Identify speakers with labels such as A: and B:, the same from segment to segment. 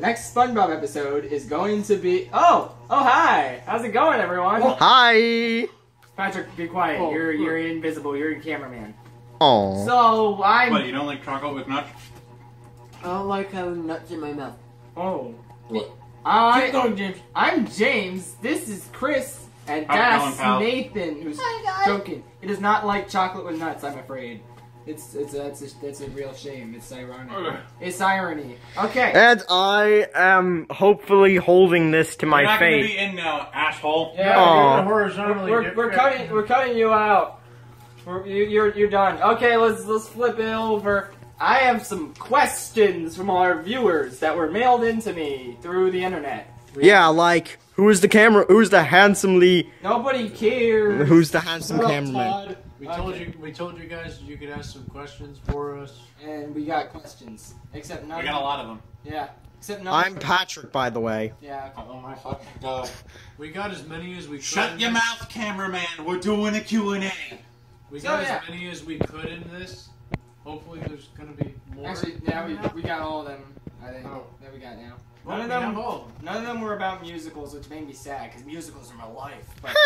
A: next SpongeBob episode is going to be... Oh, hi. How's it going, everyone?
B: Hi.
A: Patrick, be quiet.
C: Oh,
A: you're invisible. You're a cameraman.
B: Oh.
A: So,
D: What, you don't like chocolate with nuts?
C: I don't like having nuts in my mouth.
A: Oh.
C: What?
A: Keep going, James. I'm James. This is Chris. And
D: How's it
A: that's
D: going, pal?
A: Nathan, who's joking. He does not like chocolate with nuts, I'm afraid. That's a real shame. It's ironic. It's irony. Okay.
B: And I am hopefully holding this to my
D: You're not gonna
B: face.
D: be in now, asshole.
A: Yeah,
B: Aw.
A: we're cutting you out. You're done. Okay, let's flip it over. I have some questions from our viewers that were mailed in to me through the internet.
B: Yeah, like, who's the handsomely...
A: Nobody cares.
B: Who's the handsome
A: Shut up,
B: cameraman?
A: Todd.
C: We told you guys you could ask some questions for us.
A: And we got questions. Except none.
D: We got a lot of them.
A: Yeah. Except none.
B: I'm Patrick, by the way.
A: Yeah. Okay.
D: Oh my fucking god.
C: We got as many as we could.
D: Shut your mouth, cameraman. We're doing a Q&A.
C: We got
A: So,
C: as many as we could in this. Hopefully there's gonna be more.
A: Actually, yeah, we got all of them. I think that we got now. None of them were about musicals, which made me sad because musicals are my life. But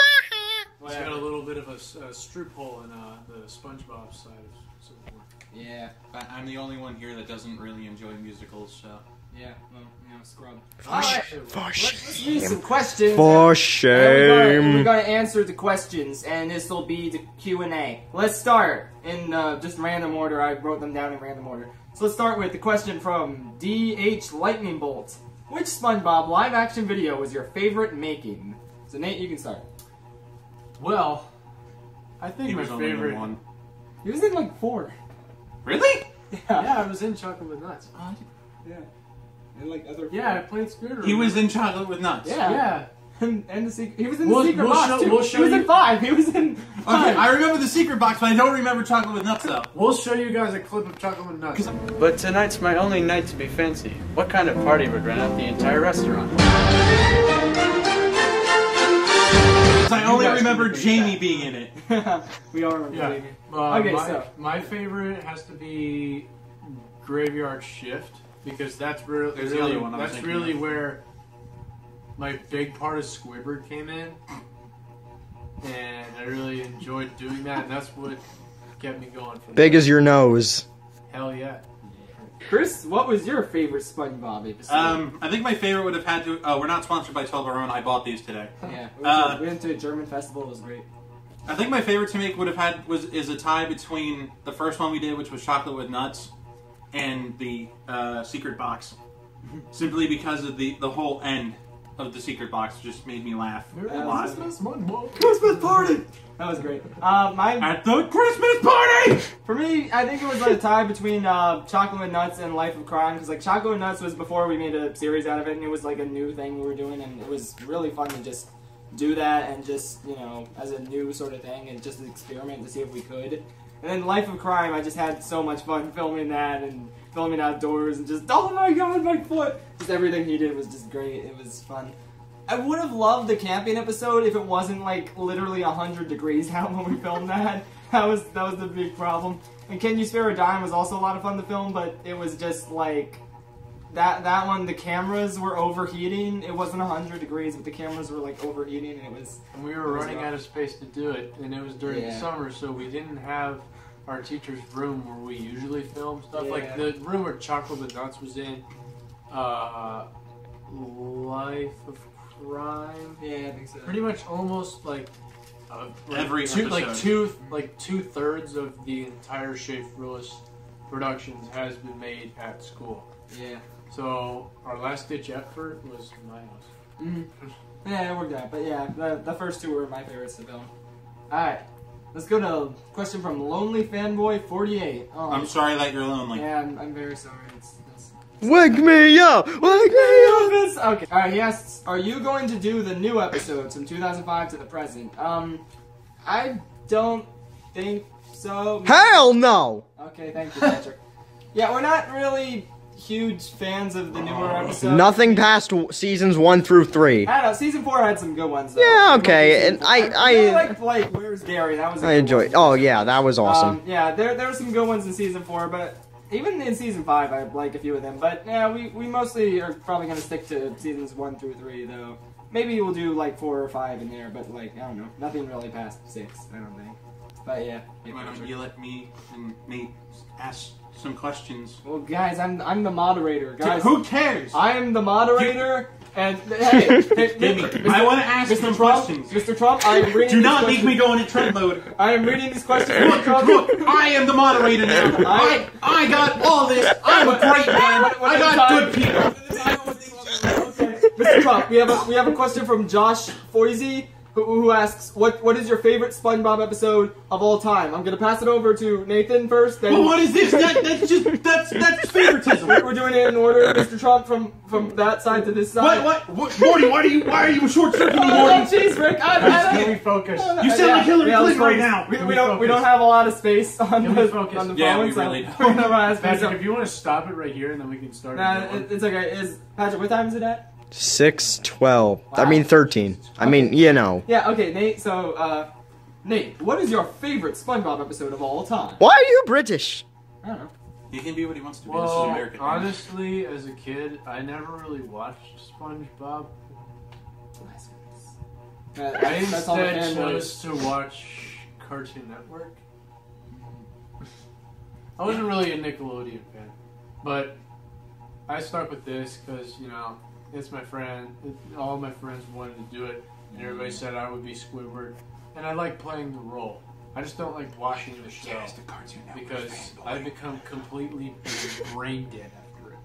C: It's got a little bit of a strip hole in the SpongeBob side of support.
A: yeah,
D: But I'm the only one here that doesn't really enjoy musicals, so...
A: yeah, well, scrub.
B: For
A: Let's read some questions.
B: For
A: And
B: shame.
A: we're gonna answer the questions, and this will be the Q&A. Let's start in just random order. I wrote them down in random order. So let's start with the question from DH Lightning Bolt. Which SpongeBob live-action video was your favorite making? So Nate, you can start.
C: Well, I think
D: He
C: my
D: was only in
C: favorite
D: one.
A: He was in like 4.
D: Really?
C: Yeah, I was in Chocolate with Nuts.
A: Yeah. And like other.
C: Yeah, I played Scooter.
D: He was in Chocolate with Nuts.
A: Yeah.
C: Yeah.
A: And the secret. He was in the
C: We'll-
A: secret
C: we'll
A: box
C: show-
A: too.
C: we'll
A: He
C: show
A: was in
C: you-
A: 5. He was in. 5.
D: Okay, I remember the secret box, but I don't remember Chocolate with Nuts, though.
C: We'll show you guys a clip of Chocolate with Nuts.
E: But tonight's my only night to be fancy. What kind of party would rent out the entire restaurant?
D: I only remember Jamie being in it.
A: We all remember.
C: Yeah.
A: Baby.
C: Okay,
A: so
C: my favorite has to be Graveyard Shift because that's really
D: There's the other one I was
C: that's
D: thinking
C: really
D: of.
C: where my big part of Squidward came in, and I really enjoyed doing that, and that's what kept me going. From
B: Big as your nose.
C: hell yeah.
A: Chris, what was your favorite SpongeBob episode?
D: I think my favorite would have had to... Oh, we're not sponsored by Toblerone. I bought these today.
A: Yeah. We went to a German festival. It was great.
D: I think my favorite to make would have had is a tie between the first one we did, which was Chocolate with Nuts, and the secret box. Simply because of the whole end of the secret box just made me laugh a lot.
A: Christmas party. That was great.
D: At the Christmas party.
A: For me, I think it was like a tie between Chocolate with Nuts and Life of Crime, because like Chocolate with Nuts was before we made a series out of it, and it was like a new thing we were doing, and it was really fun to just do that and just, you know, as a new sort of thing and just experiment to see if we could. And then Life of Crime, I just had so much fun filming that and filming outdoors and just, oh my god, my foot! Just everything he did was just great. It was fun. I would have loved the camping episode if it wasn't like literally 100 degrees out when we filmed that. That was the big problem. And Can You Spare a Dime was also a lot of fun to film, but it was just like that one. The cameras were overheating. It wasn't 100 degrees, but the cameras were like overheating, and it was.
C: And we were running out of space to do it, and it was during the
A: Yeah.
C: summer, so we didn't have our teacher's room where we usually film stuff.
A: Yeah.
C: Like the room where Chocolate with Nuts was in, Life of Crime.
A: Yeah, I think so.
C: Pretty much almost like
D: Every
C: two,
D: episode.
C: like 2/3 of the entire Schaffrillas productions has been made at school.
A: Yeah.
C: So our last ditch effort was my house.
A: Mm-hmm. Yeah, it worked out. But yeah, the first two were my favorites to film. Alright, let's go to a question from Lonely Fanboy 48. Oh,
D: I'm sorry that you're lonely.
A: Yeah, I'm very sorry.
B: Wake me up! Wake me up!
A: Okay. Alright, he asks, are you going to do the new episodes from 2005 to the present? I don't think so.
B: Hell no!
A: Okay, thank you, Patrick. Yeah, we're not really huge fans of the newer episodes.
B: Nothing past seasons 1 through 3.
A: I don't know, season 4 had some good ones, though.
B: Yeah, okay, and
A: I really liked Where's Gary? That was a
B: I
A: good
B: enjoyed.
A: one.
B: Oh yeah, that was awesome.
A: Yeah, there were some good ones in season 4, but even in season 5, I like a few of them. But yeah, we mostly are probably gonna stick to seasons 1 through 3, though. Maybe we'll do like 4 or 5 in there, but like I don't know, nothing really past 6. I don't think. But yeah.
D: Why don't you let me and Nate ask some questions?
A: Well, guys, I'm the moderator. Guys,
D: Who cares?
A: I am the moderator. And hey,
D: I want to ask
A: Mr.
D: some
A: Trump,
D: questions.
A: Mr. Trump, I am reading.
D: Do
A: these
D: not make
A: questions.
D: me go into trend mode.
A: I am reading these questions.
D: Look, I am the moderator now. I got all this. I'm a great man. I got good people.
A: Mr. Trump, we have a question from Josh Foisey, who asks, what is your favorite SpongeBob episode of all time? I'm gonna pass it over to Nathan first. Then
D: Well, what is this? That's favoritism.
A: we're doing it in order, Mr. Trump, from that side to this side.
D: What? Morty, why are you short-circuiting me,
A: Oh,
D: Morty?
A: jeez, Rick.
E: Can we focus?
D: You sound like Hillary Clinton right
A: let's
D: now.
A: focus. We don't have a lot of space on
E: Can we
A: the
E: focus?
A: on the
D: Yeah,
A: phone.
D: we
A: so
D: really
A: we
D: don't.
A: don't have a lot of space.
E: Patrick, if you want to stop it right here, and then we can start.
A: Nah,
E: another one.
A: it's okay. Patrick, what time is it at?
B: 6:12. I
A: Wow.
B: mean 13. I mean, you know.
A: Yeah, okay, Nate, so, Nate, what is your favorite SpongeBob episode of all time?
B: Why are you British?
A: I don't know.
D: He can be what he wants to be. This is
E: Well,
D: American.
E: honestly, as a kid, I never really watched SpongeBob. I
A: That's all the
E: instead
A: fan knows.
E: chose to watch Cartoon Network. I wasn't really a Nickelodeon fan, but I stuck with this because, you know, it's my friend. All my friends wanted to do it, and everybody said I would be Squidward, and I like playing the role. I just don't like watching the show
D: Yes, the Cartoon Network
E: because
D: fanboy.
E: I become completely brain dead after it.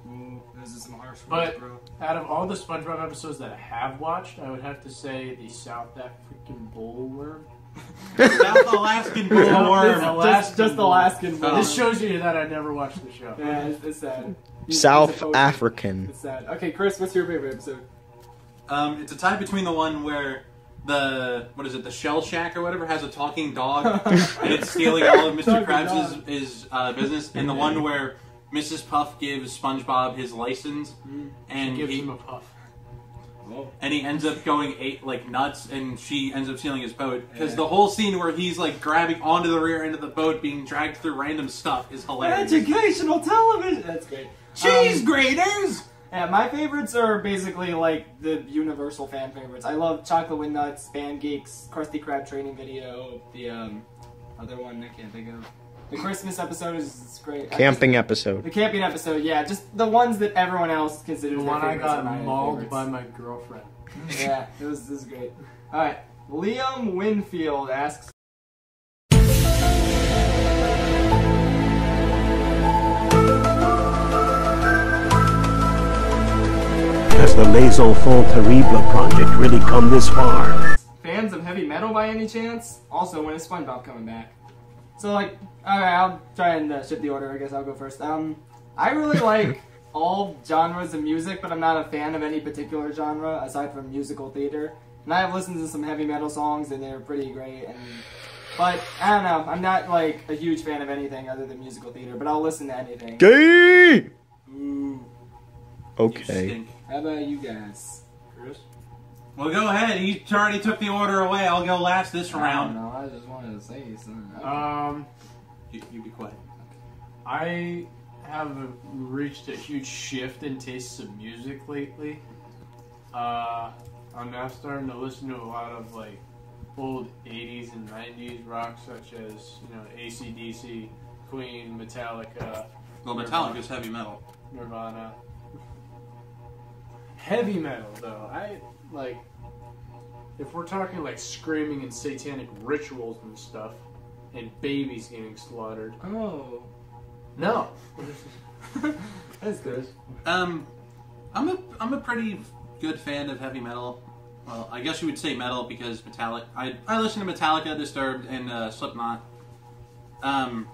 A: Ooh, those are some harsh
E: But-
A: words, bro.
E: Out of all the SpongeBob episodes that I have watched, I would have to say the South African bullworm.
D: South Alaskan
E: No,
D: bullworm.
A: Just Alaskan.
D: Oh.
E: This shows you that I never watched the show.
A: Yeah, it's sad. He's a
B: South
A: poser.
B: African.
A: It's sad. Okay, Chris, what's your favorite episode?
D: It's a tie between the one where the Shell Shack or whatever has a talking dog and it's stealing all of Mr.
A: Talking
D: Krabs'
A: dog.
D: his business, and the one where Mrs. Puff gives SpongeBob his license and
E: Gives
D: he
E: him a puff.
D: ends up going nuts, and she ends up stealing his boat because the whole scene where he's like grabbing onto the rear end of the boat, being dragged through random stuff, is hilarious.
A: Educational television! That's great.
D: Cheese graters.
A: Yeah, my favorites are basically like the universal fan favorites. I love Chocolate with Nuts, Band Geeks, Krusty Krab training video, the other one I can't think of. The Christmas episode is great.
B: Camping episode.
A: The camping episode, yeah, just the ones that everyone else considers
E: The
A: their
E: one I
A: favorites are
E: got
A: my
E: mauled
A: favorites.
E: by my girlfriend.
A: Yeah, this is great. Alright, Liam Winfield asks,
F: Has the Les Enfants Terribles project really come this far?
A: fans of heavy metal by any chance? Also, when is SpongeBob coming back? So, like, alright, I'll try and shift the order. I guess I'll go first. I really like all genres of music, but I'm not a fan of any particular genre aside from musical theater. And I have listened to some heavy metal songs, and they're pretty great. But I don't know. I'm not like a huge fan of anything other than musical theater, but I'll listen to anything.
B: Gay!
A: Ooh.
D: You
B: Okay.
D: stink.
A: How about you guys?
E: Chris?
D: Well, go ahead. He already took the order away. I'll go last this
A: I
D: round.
A: don't know. I just wanted to say something.
D: You be quiet.
E: I have reached a huge shift in tastes of music lately. I'm now starting to listen to a lot of like old 80s and 90s rock, such as, you know, AC/DC, Queen, Metallica,
D: Well, Metallica's heavy metal.
E: Nirvana. Heavy metal, though, I like. If we're talking like screaming and satanic rituals and stuff, and babies getting slaughtered,
A: Oh.
E: no.
A: That's good.
D: I'm a pretty good fan of heavy metal. Well, I guess you would say metal because Metallica. I listen to Metallica, Disturbed, and Slipknot. I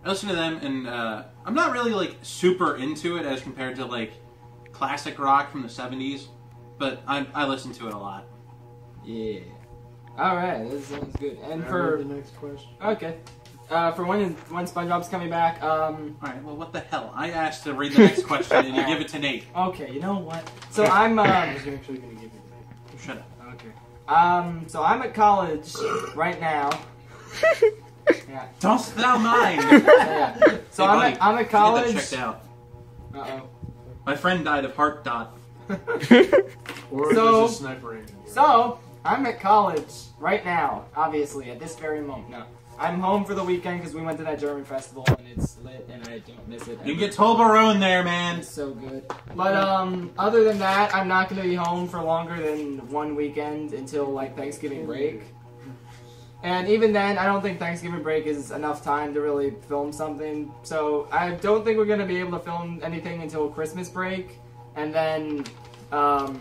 D: listen to them, and I'm not really like super into it as compared to like classic rock from the '70s, but I listen to it a lot.
A: Yeah. Alright, this sounds good. And
E: Can I
A: for...
E: read the next question?
A: Okay. For when SpongeBob's coming back,
D: All right. Well, what the hell? I asked to read the next question, and you give it to Nate.
A: okay, you know what? So I'm,
E: I was actually going to give you
D: Shut up.
A: okay. So I'm at college right now. Yeah.
D: Dost thou mind?
A: Yeah. So
D: Hey, buddy,
A: I'm at college.
D: Get that checked out.
A: Uh-oh.
D: My friend died of heart dot.
E: Or
A: So-
E: there's a sniper agent.
A: So, I'm at college right now, obviously, at this very moment. No. I'm home for the weekend because we went to that German festival and it's lit and I don't miss it.
D: You can get Toblerone there, man.
A: It's so good. But other than that, I'm not going to be home for longer than one weekend until like Thanksgiving break. And even then, I don't think Thanksgiving break is enough time to really film something. So I don't think we're going to be able to film anything until Christmas break. And then I'll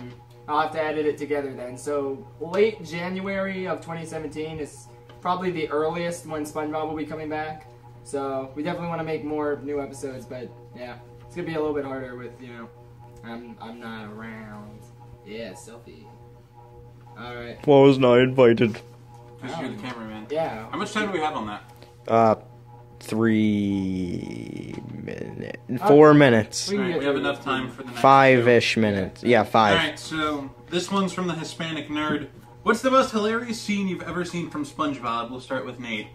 A: have to edit it together then. So late January of 2017 is probably the earliest when SpongeBob will be coming back. So we definitely want to make more new episodes, but yeah, it's gonna be a little bit harder with, you know, I'm not around. Yeah, selfie. All right.
B: Well, I was not invited.
D: Because you're the cameraman.
A: Yeah.
D: How much time do we have on that?
B: 3 minutes. 4 minutes.
A: We can
D: Alright,
A: get
D: we have
A: through
D: enough
A: it.
D: time for the next
B: 5-ish minutes. Yeah, 5.
D: Alright, so this one's from the Hispanic Nerd. What's the most hilarious scene you've ever seen from SpongeBob? We'll start with Nate.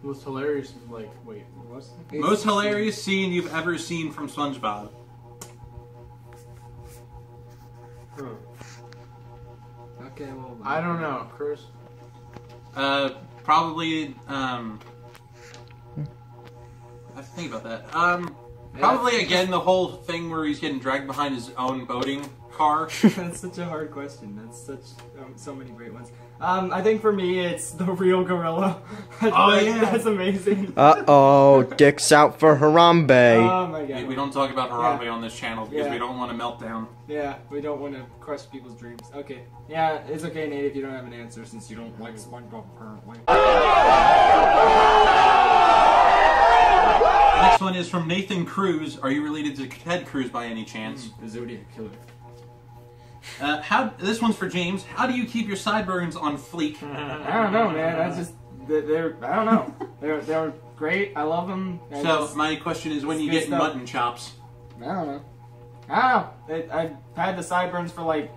E: Most hilarious, like, wait, what's that?
D: Most hilarious scene you've ever seen from SpongeBob?
A: Okay, well.
E: I don't know, Chris.
D: Probably, I have to think about that. Probably again the whole thing where he's getting dragged behind his own boating car.
A: That's such a hard question. That's such so many great ones. I think for me it's the real gorilla.
D: Oh, yeah.
A: That's amazing.
B: Uh-oh, Dick's out for Harambe.
A: Oh my god.
D: We don't talk about Harambe
A: Yeah.
D: on this channel because
A: Yeah.
D: we don't want to melt down.
A: Yeah, we don't want to crush people's dreams. Okay. Yeah, it's okay, Nate, if you don't have an answer since you don't like SpongeBob currently.
D: Next one is from Nathan Cruz. Are you related to Ted Cruz by any chance?
A: The Zodiac Killer.
D: This one's for James. How do you keep your sideburns on fleek?
A: I don't know, man. That's just they're I don't know. They're great. I love them.
D: So my question is, when you
A: good
D: get
A: stuff.
D: mutton chops?
A: I don't know. I've had the sideburns for like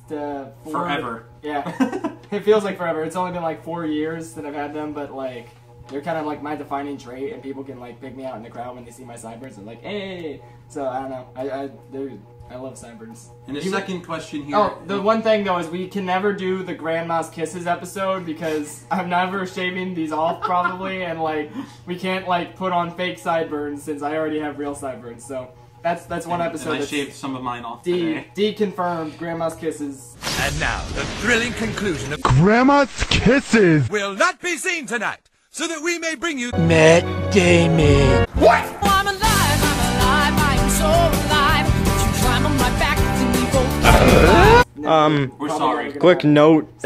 A: 4
D: Forever.
A: Yeah, it feels like forever. It's only been like 4 years that I've had them, but like they're kind of like my defining trait, and people can like pick me out in the crowd when they see my sideburns. They're like, "Hey!" So I don't know. I love sideburns.
D: And the second question here.
A: Oh, the one thing though is we can never do the Grandma's Kisses episode because I'm never shaving these off probably, and like we can't like put on fake sideburns since I already have real sideburns. So that's one episode.
D: And I
A: that's
D: shaved some of mine off today.
A: deconfirmed. Grandma's Kisses.
G: And now, the thrilling conclusion of
F: Grandma's Kisses!
G: will not be seen tonight, so that we may bring you
F: Matt Damon.
H: I'm alive, I am so alive. You climb on my back, then we both
D: We're
A: Probably
D: sorry.
A: not gonna
B: Quick
A: happen.
B: note,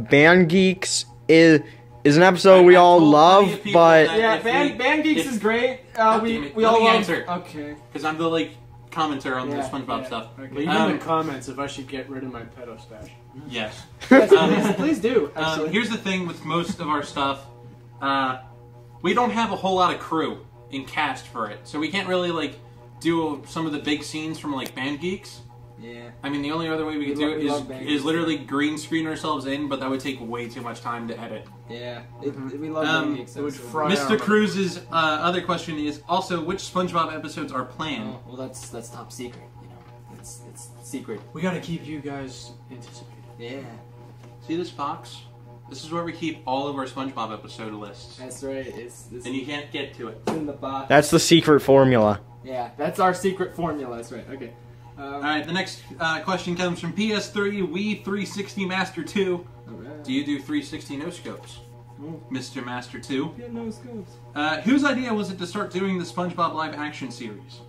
B: Band Geeks is an episode we
D: I've
B: all
D: told
B: love,
D: plenty of people
B: but
D: that-
A: Yeah,
D: If
A: Band Geeks
D: if-
A: is great.
D: God
A: We
D: damn it.
A: we
D: Let
A: all
D: me
A: love.
D: answer.
A: Okay.
D: Because I'm the like commenter on the
A: Yeah,
D: SpongeBob
A: yeah.
D: stuff.
A: Okay.
E: Leave in the comments if I should get rid of my pedo stash.
D: Yes.
A: Yes, please do. Actually.
D: Here's the thing with most of our stuff. We don't have a whole lot of crew in cast for it, so we can't really like do some of the big scenes from like Band Geeks.
A: Yeah.
D: I mean, the only other way we could
A: We
D: do
A: we love
D: it
A: Band
D: is
A: Geeks.
D: literally green screen ourselves in, but that would take way too much time to edit.
A: Yeah. We love Band Geeks.
E: It would
A: so-
E: fry
D: Mr.
E: our-
D: Cruz's other question is also, which SpongeBob episodes are planned?
A: Oh, well, that's top secret. You know, it's secret.
E: We gotta keep you guys anticipated.
A: Yeah.
D: See this box? This is where we keep all of our SpongeBob episode lists,
A: That's right. It's
D: and you can't get to it.
A: in the box.
B: that's the secret formula.
A: Yeah, that's our secret formula. That's right. Okay.
D: All right, the next question comes from PS3 Wii 360 Master 2.
A: Alright.
D: Do you do 360 no-scopes,
A: Mm.
D: Mr. Master 2?
A: Yeah, no scopes.
D: Whose idea was it to start doing the SpongeBob live-action series?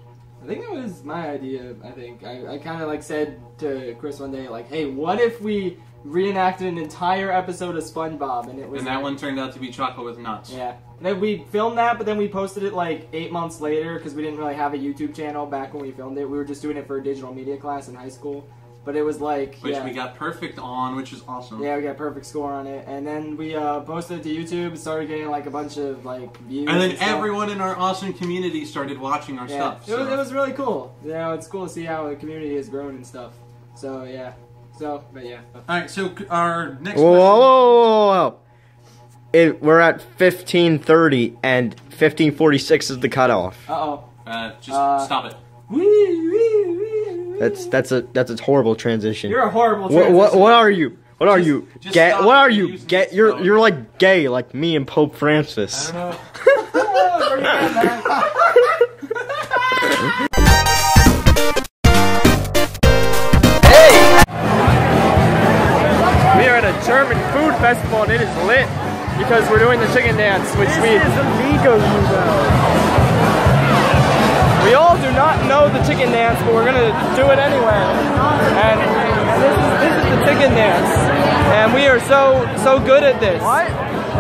A: I think it was my idea. I think I kind of like said to Chris one day, like, "Hey, what if we reenacted an entire episode of SpongeBob?" And it was
D: And that
A: like-
D: one turned out to be Chocolate with Nuts.
A: Yeah. And then we filmed that, but then we posted it like 8 months later because we didn't really have a YouTube channel back when we filmed it. We were just doing it for a digital media class in high school. But it was like,
D: Which
A: yeah.
D: we got perfect on, which is awesome.
A: Yeah, we got a perfect score on it, and then we posted it to YouTube, started getting like a bunch of like views.
D: And then
A: stuff.
D: everyone in our awesome community started watching our
A: yeah,
D: stuff.
A: it was
D: so-
A: really cool. You know, it's cool to see how the community has grown and stuff. So yeah, So, but yeah.
D: Alright, so our next
B: Whoa,
D: question.
B: whoa, whoa, whoa. We're at 15:30 and 15:46 is the cutoff.
A: Uh-oh.
D: Just stop it.
B: That's a horrible transition.
A: You're a horrible transition.
B: What are you? What are you?
D: just
B: Gay?
D: stop
B: What are
D: and
B: you?
D: use
B: Gay?
D: this
B: You're like gay, like me and Pope Francis.
E: I don't know.
A: Bring it back. We are at a German food festival and it is lit because we're doing the chicken dance, which
B: This is illegal, you know.
A: we all do not know the chicken dance, but we're gonna do it anyway. And this is the chicken dance, and we are so good at this.
B: What?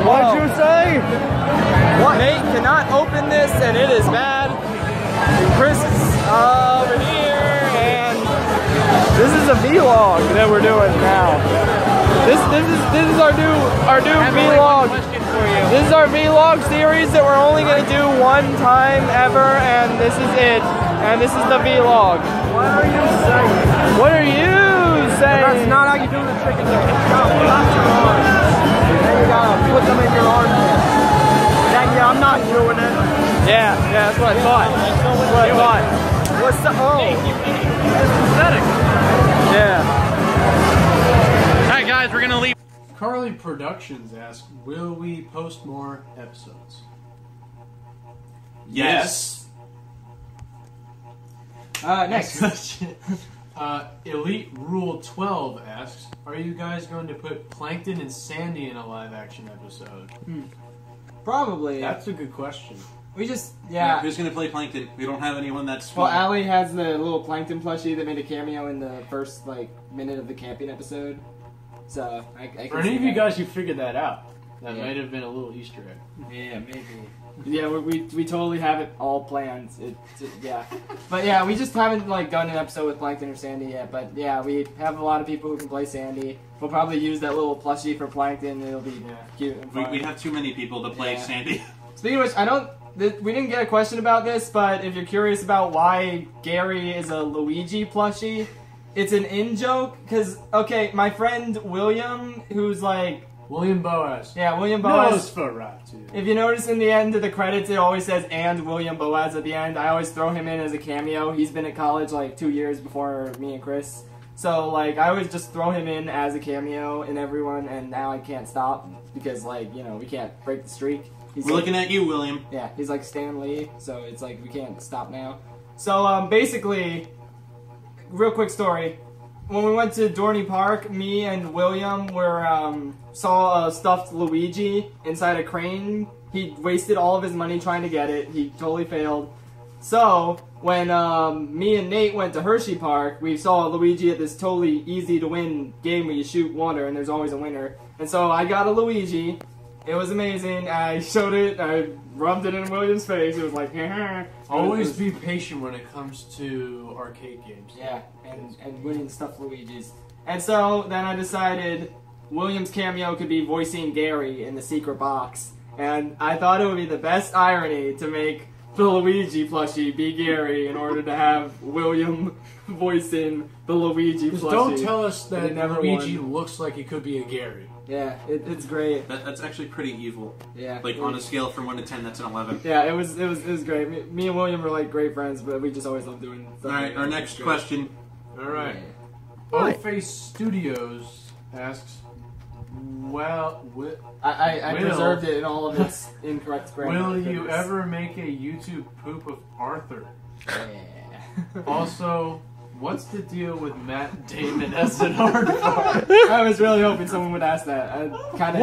B: What'd you say?
A: What? Nate cannot open this, and it is bad. Chris is over here, and this is a vlog that we're doing now. This is our new vlog. This is our vlog series that we're only gonna do one time ever, and this is it. And this is the vlog.
B: What are you saying?
A: What are you saying?
B: That's not how you do the chicken dance. You gotta flap your arms. Then you gotta put them in your armpits. Then yeah, I'm not doing it.
A: Yeah, that's what I thought. That's what I thought.
B: What's the It's pathetic.
A: Yeah.
D: Alright, guys, we're gonna leave.
E: Carly Productions asks, will we post more episodes?
D: Yes.
A: Next.
E: question. Elite Rule 12 asks, are you guys going to put Plankton and Sandy in a live-action episode?
A: Probably.
E: That's a good question.
A: We just, yeah.
D: Who's gonna play Plankton? We don't have anyone that's.
A: Well, Allie has the little Plankton plushie that made a cameo in the first, minute of the camping episode. So, I can
E: For
A: see
E: any of you
A: that.
E: guys who figured that out, that
A: Yeah.
E: might have been a little Easter egg.
A: Yeah, maybe. Yeah, we totally have it all planned. Yeah. But yeah, we just haven't, done an episode with Plankton or Sandy yet. But yeah, we have a lot of people who can play Sandy. We'll probably use that little plushie for Plankton. It'll be cute and fun.
D: We have too many people to play
A: Yeah.
D: Sandy.
A: Speaking of which, we didn't get a question about this, but if you're curious about why Gary is a Luigi plushie, it's an in-joke, because, okay, my friend William, who's
E: William Boaz.
A: yeah, William Boaz.
E: Nosferatu.
A: If you notice in the end of the credits, it always says, and William Boaz at the end. I always throw him in as a cameo. He's been at college 2 years before me and Chris. So, I always just throw him in as a cameo in everyone, and now I can't stop, because, we can't break the streak. He's
D: We're looking at you, William.
A: Yeah, he's like Stan Lee, so it's we can't stop now. So, basically, real quick story. When we went to Dorney Park, me and William saw a stuffed Luigi inside a crane. He wasted all of his money trying to get it. He totally failed. So, when me and Nate went to Hershey Park, we saw Luigi at this totally easy-to-win game where you shoot water and there's always a winner. And so I got a Luigi. It was amazing. I showed it. I rubbed it in William's face. It was like,
E: Always be patient when it comes to arcade games.
A: yeah, and winning stuffed Luigis. And so then I decided William's cameo could be voicing Gary in the secret box. And I thought it would be the best irony to make the Luigi plushie be Gary in order to have William voicing the Luigi plushie.
E: Don't tell us
A: But
E: that
A: he never
E: Luigi
A: won.
E: looks like he could be a Gary.
A: Yeah, it's great.
D: That's actually pretty evil.
A: Yeah.
D: On a scale from 1 to 10, that's an 11.
A: Yeah, it was great. Me and William were great friends, but we just always loved doing stuff.
D: Alright, our next
A: Great.
D: question.
E: Alright.
B: Right.
E: Face Studios asks, well,
A: I
E: Will-
A: preserved it in all of its incorrect grammar.
E: will you
A: goodness.
E: ever make a YouTube poop of Arthur?
A: Yeah.
E: Also, what's the deal with Matt Damon as an aardvark?
A: I was really hoping someone would ask that. I kind of.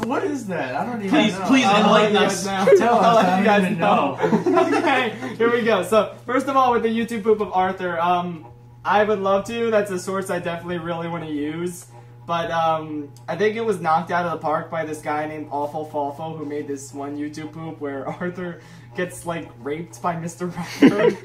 E: What is that? I don't even
D: Please,
E: know.
D: please
A: I'll let
D: enlighten
A: you
D: us.
A: guys know.
E: Tell us,
A: I'll let
E: I
A: you
E: don't
A: guys
E: even
A: know. Okay, here we go. So first of all, with the YouTube poop of Arthur, I would love to. That's a source I definitely really want to use. But I think it was knocked out of the park by this guy named Awful Falfo who made this one YouTube poop where Arthur gets raped by Mr. Rockford.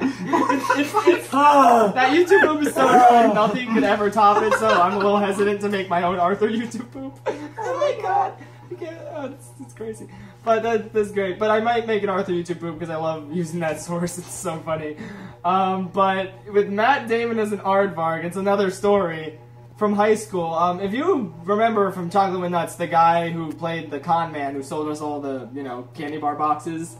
A: That YouTube poop is so good, nothing could ever top it. So I'm a little hesitant to make my own Arthur YouTube poop. Oh my god, it's crazy. But that's great. But I might make an Arthur YouTube poop because I love using that source. It's so funny. But with Matt Damon as an aardvark, it's another story. from high school. If you remember from Chocolate with Nuts, the guy who played the con man who sold us all the, you know, candy bar boxes,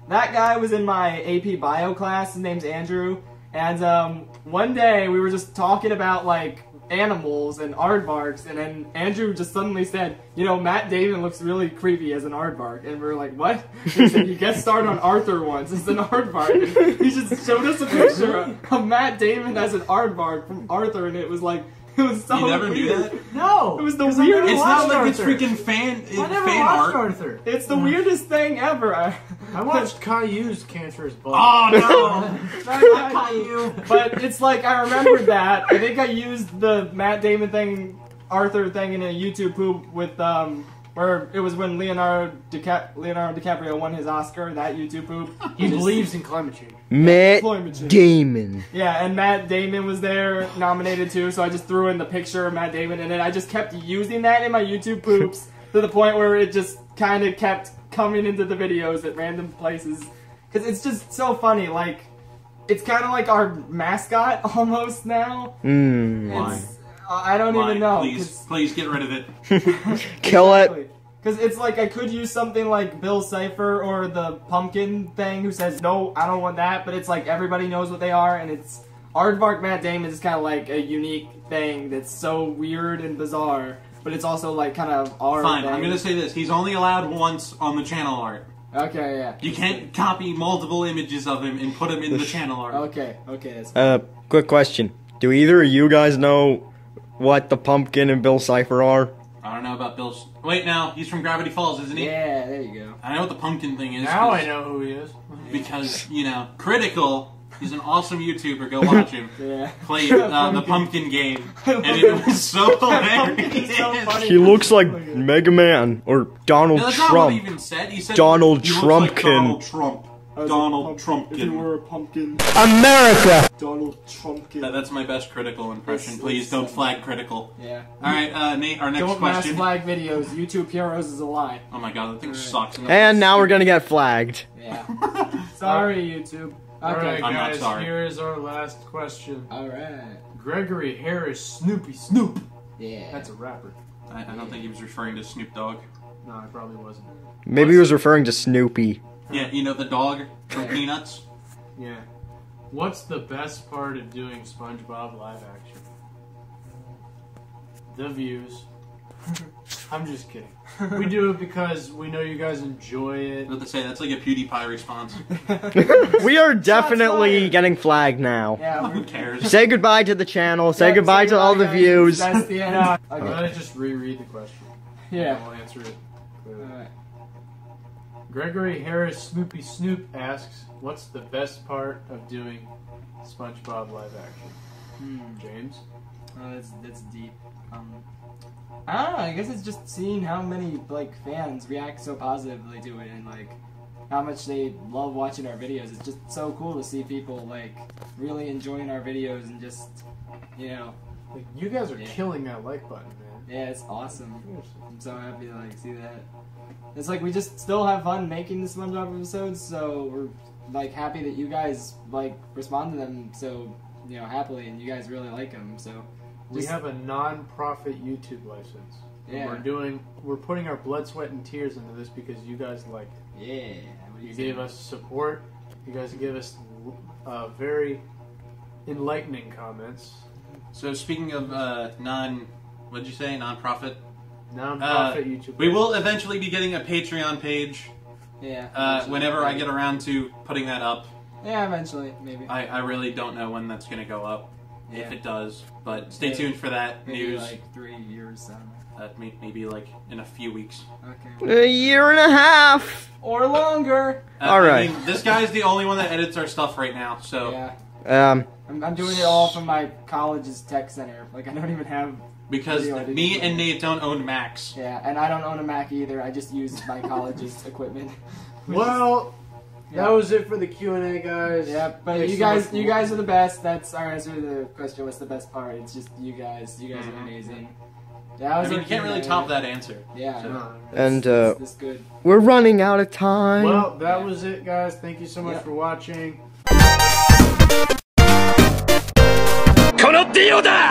A: that guy was in my AP Bio class. His name's Andrew. And one day we were just talking about like animals and aardvarks, and then Andrew just suddenly said, you know, Matt Damon looks really creepy as an aardvark. And we were like, what? He said he guest starred on Arthur once as an aardvark. And he just showed us a picture of Matt Damon as an aardvark from Arthur, and it was like, it was so
D: You never
A: weird.
D: knew that?
E: No!
A: It was the
E: 'cause I
A: weirdest.
E: never
D: It's not
E: watched
D: like it's
E: Arthur.
D: freaking fan
E: I never
D: fan
E: watched
D: art.
E: Arthur.
A: It's the weirdest thing ever.
E: I watched Caillou's Cancerous Ball.
D: Oh no!
A: But it's like, I remembered that. I think I used the Matt Damon thing, Arthur thing in a YouTube poop with, where it was when Leonardo DiCaprio won his Oscar, that YouTube poop.
E: He believes in climate change.
B: Matt
A: Climate change.
B: Damon.
A: Yeah, and Matt Damon was there, nominated too, so I just threw in the picture of Matt Damon, and then I just kept using that in my YouTube poops to the point where it just kind of kept coming into the videos at random places. Because it's just so funny, like, it's kind of like our mascot almost now.
D: Why?
A: I don't even know.
D: Please get rid of it.
B: Kill it.
A: Because it's like I could use something like Bill Cipher or the pumpkin thing who says, no, I don't want that, but it's like everybody knows what they are, and it's Aardvark Matt Damon is kind of like a unique thing that's so weird and bizarre, but it's also like kind of our
D: Fine,
A: thing.
D: I'm gonna say this. He's only allowed once on the channel art.
A: Okay, yeah.
D: You can't copy multiple images of him and put him in the channel art.
A: Okay, that's
B: Quick question. Do either of you guys know what the pumpkin and Bill Cipher are?
D: I don't know about Bill's. Wait, now he's from Gravity Falls, isn't he?
A: Yeah, there you go.
D: I know what the pumpkin thing is.
E: Now I know who he is.
D: Because, you know, Critical, he's an awesome YouTuber, go watch him.
A: Yeah.
D: Played the pumpkin game, and it was so hilarious.
A: So funny.
B: He looks like Mega Man or Donald
D: No, that's not what he
B: Trump.
D: even said. He said
B: Donald
D: he looks like
B: Trumpkin.
D: Donald Trump. Donald
A: If you
D: Trumpkin.
A: were a pumpkin,
B: America!
A: Donald Trumpkin.
D: That's my best Critical impression.
A: It's-
D: Please
A: it's
D: don't
A: so-
D: flag Critical.
A: Yeah.
D: Alright, Nate, our next
A: Don't mass
D: question.
A: flag videos. YouTube Heroes is a lie.
D: Oh my god, that thing sucks.
B: And now we're gonna get flagged.
A: Yeah. Sorry, YouTube. Okay.
E: Alright,
D: I'm not
E: guys,
D: sorry.
E: here is our last question.
A: Alright.
E: Gregory Harris Snoopy Snoop.
A: Yeah.
E: That's a rapper.
D: I don't think he was referring to Snoop Dogg.
E: No, I probably wasn't.
B: Maybe he was referring to Snoopy.
D: Yeah, you know the dog from Peanuts?
E: Yeah. What's the best part of doing SpongeBob Live-Action? The views. I'm just kidding. We do it because we know you guys enjoy it.
D: What to say, that's like a PewDiePie response.
B: We are definitely getting flagged now.
A: Yeah.
D: Who cares?
B: Say goodbye to the channel. Say
A: Yeah,
B: goodbye to all the
A: guys.
B: views.
A: That's the end.
E: I'm
A: Okay.
E: gonna just reread the question.
A: Yeah.
E: I'll answer it clearly.
A: Alright.
E: Gregory Harris Snoopy Snoop asks, what's the best part of doing SpongeBob Live-Action? James?
A: That's deep. I don't know. I guess it's just seeing how many like fans react so positively to it, and like how much they love watching our videos. It's just so cool to see people like really enjoying our videos and just, you know,
E: Like, you guys are
A: Yeah.
E: killing that like button, man.
A: yeah, it's awesome. I'm so happy to like see that. It's like we just still have fun making the SpongeBob episodes, so we're like happy that you guys like respond to them so, you know, happily, and you guys really like them. So
E: We
A: just-
E: have a non-profit YouTube license. And
A: Yeah.
E: we're putting our blood, sweat, and tears into this because you guys like it.
A: yeah. What do
E: You
A: say?
E: gave us support. You guys gave us very enlightening comments.
D: So speaking of what'd you say, non-profit?
E: Non-profit YouTube.
D: We will eventually be getting a Patreon page
A: Yeah.
D: whenever I get around to putting that up.
A: Yeah, eventually, maybe.
D: I really don't know when that's going to go up,
A: Yeah.
D: if it does. But stay
A: Maybe-
D: tuned for that
A: Maybe
D: news.
A: like 3 years. I don't know.
D: Maybe like in a few weeks.
A: Okay.
B: A year and a half.
A: Or longer.
B: All right.
D: I mean, this guy's the only one that edits our stuff right now, so
A: Yeah. I'm doing it all from my college's tech center. Like, I don't even have.
D: because
A: Video editing.
D: me and Nate don't own Macs.
A: Yeah, and I don't own a Mac either. I just use my college's equipment.
E: Well,
A: Yeah.
E: that was it for the Q&A, guys.
A: Yeah, but
E: Thanks
A: you
E: so
A: guys,
E: much
A: you
E: for
A: guys are the best. That's our answer to the question. What's the best part? It's just you guys. You guys
D: Mhm.
A: are amazing. Yeah,
D: I mean, you can't really top that answer.
A: Yeah.
E: No.
B: And
A: That's good.
B: we're running out of time.
E: Well, that was it, guys. Thank you so much
A: Yeah.
E: for watching.
G: このディオだ